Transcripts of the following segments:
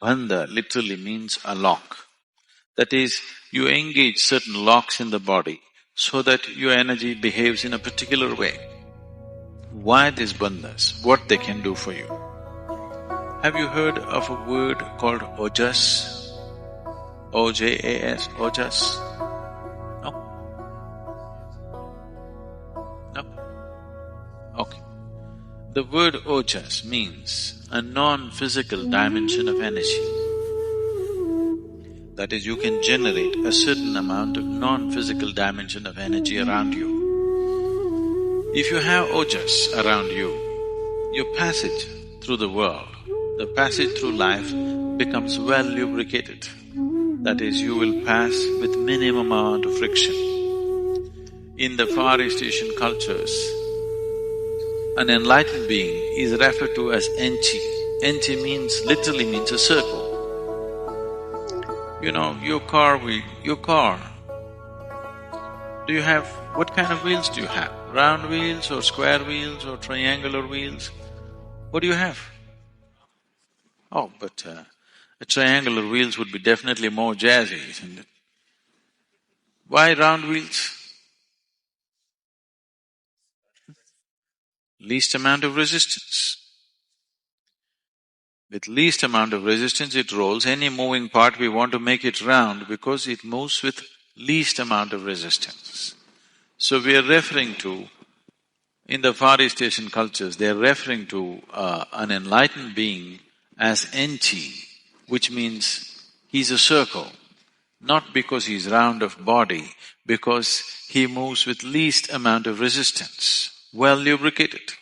Banda literally means a lock. That is, you engage certain locks in the body so that your energy behaves in a particular way. Why these bandhas? What they can do for you? Have you heard of a word called Ojas? O-J-A-S, Ojas? No? No? Okay. The word Ojas means a non-physical dimension of energy. That is, you can generate a certain amount of non-physical dimension of energy around you. If you have Ojas around you, your passage through the world, the passage through life becomes well lubricated. That is, you will pass with minimum amount of friction. In the Far East Asian cultures, an enlightened being is referred to as Enchi. Enchi literally means a circle. You know, your car, do you have… what kind of wheels do you have? Round wheels or square wheels or triangular wheels? What do you have? Oh, but a triangular wheels would be definitely more jazzy, isn't it? Why round wheels? Least amount of resistance. With least amount of resistance it rolls. Any moving part we want to make it round because it moves with least amount of resistance. So we are referring to… in the Far East Asian cultures, they are referring to an enlightened being as Enchi, which means he's a circle, not because he's round of body, because he moves with least amount of resistance, well lubricated.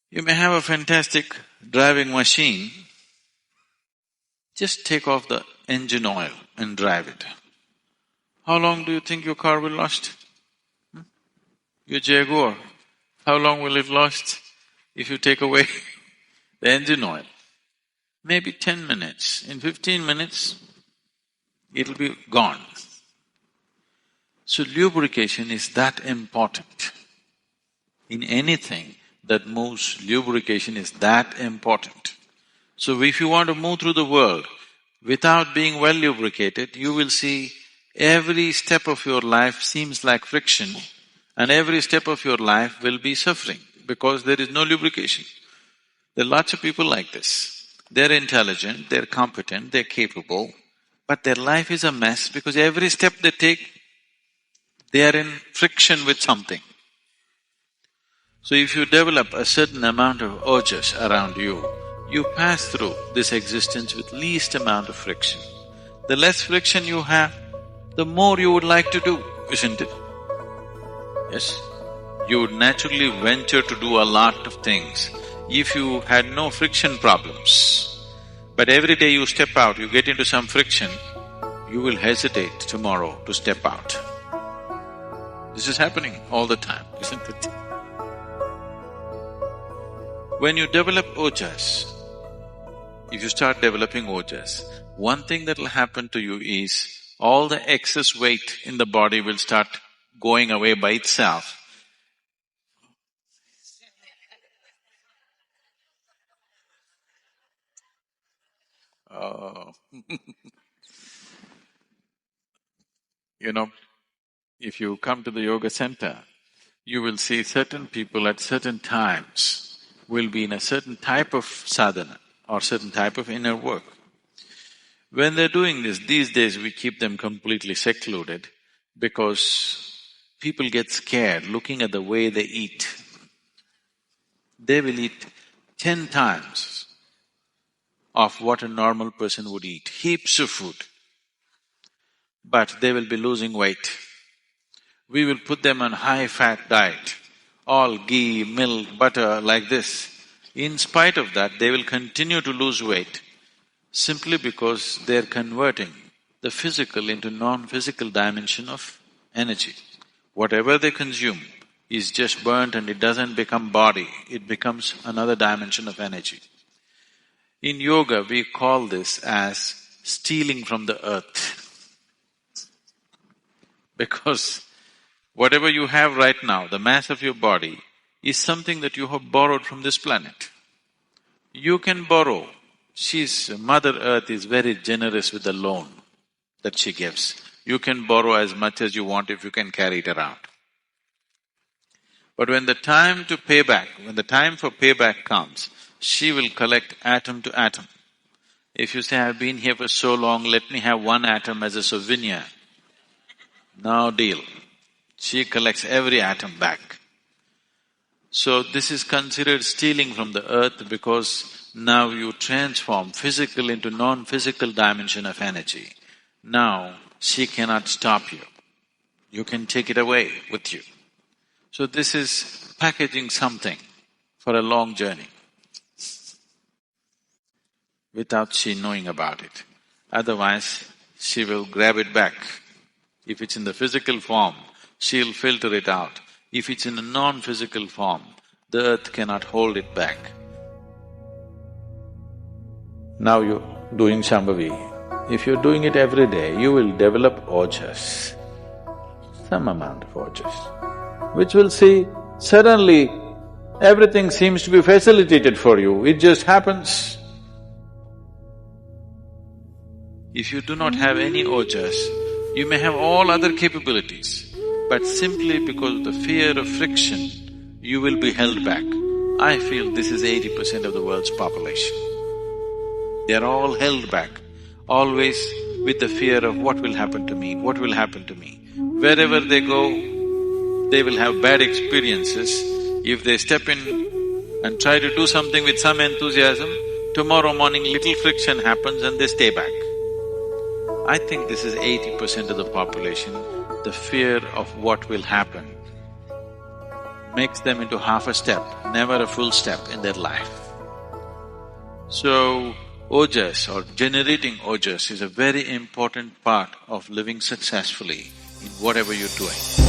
You may have a fantastic driving machine, just take off the engine oil and drive it. How long do you think your car will last? Your Jaguar, how long will it last if you take away the engine oil? Maybe 10 minutes. In 15 minutes, it'll be gone. So lubrication is that important. In anything that moves, lubrication is that important. So if you want to move through the world without being well lubricated, you will see every step of your life seems like friction, and every step of your life will be suffering because there is no lubrication. There are lots of people like this. They're intelligent, they're competent, they're capable, but their life is a mess because every step they take, they are in friction with something. So if you develop a certain amount of ojas around you, you pass through this existence with least amount of friction. The less friction you have, the more you would like to do, isn't it? Yes? You would naturally venture to do a lot of things if you had no friction problems. But every day you step out, you get into some friction, you will hesitate tomorrow to step out. This is happening all the time, isn't it? When you develop ojas, if you start developing ojas, one thing that will happen to you is all the excess weight in the body will start going away by itself. Oh. You know, if you come to the yoga center, you will see certain people at certain times will be in a certain type of sadhana or certain type of inner work. When they're doing this, these days we keep them completely secluded because people get scared looking at the way they eat. They will eat 10 times of what a normal person would eat, heaps of food, but they will be losing weight. We will put them on high-fat diet, all ghee, milk, butter, like this. In spite of that, they will continue to lose weight simply because they're converting the physical into non-physical dimension of energy. Whatever they consume is just burnt and it doesn't become body, it becomes another dimension of energy. In yoga, we call this as stealing from the earth. Because whatever you have right now, the mass of your body, is something that you have borrowed from this planet. You can borrow Mother Earth is very generous with the loan that she gives. You can borrow as much as you want if you can carry it around. But when the time for payback comes, she will collect atom to atom. If you say, I've been here for so long, let me have one atom as a souvenir. No deal. She collects every atom back. So this is considered stealing from the earth because now you transform physical into non-physical dimension of energy. Now she cannot stop you. You can take it away with you. So this is packaging something for a long journey without she knowing about it. Otherwise, she will grab it back. If it's in the physical form, she'll filter it out. If it's in a non-physical form, the earth cannot hold it back. Now you're doing Shambhavi. If you're doing it every day, you will develop Ojas, some amount of Ojas, which will see suddenly everything seems to be facilitated for you, it just happens. If you do not have any Ojas, you may have all other capabilities, but simply because of the fear of friction, you will be held back. I feel this is 80% of the world's population. They are all held back, always with the fear of what will happen to me, what will happen to me. Wherever they go, they will have bad experiences. If they step in and try to do something with some enthusiasm, tomorrow morning little friction happens and they stay back. I think this is 80% of the population. The fear of what will happen makes them into half a step, never a full step in their life. So, Ojas or generating Ojas is a very important part of living successfully in whatever you're doing.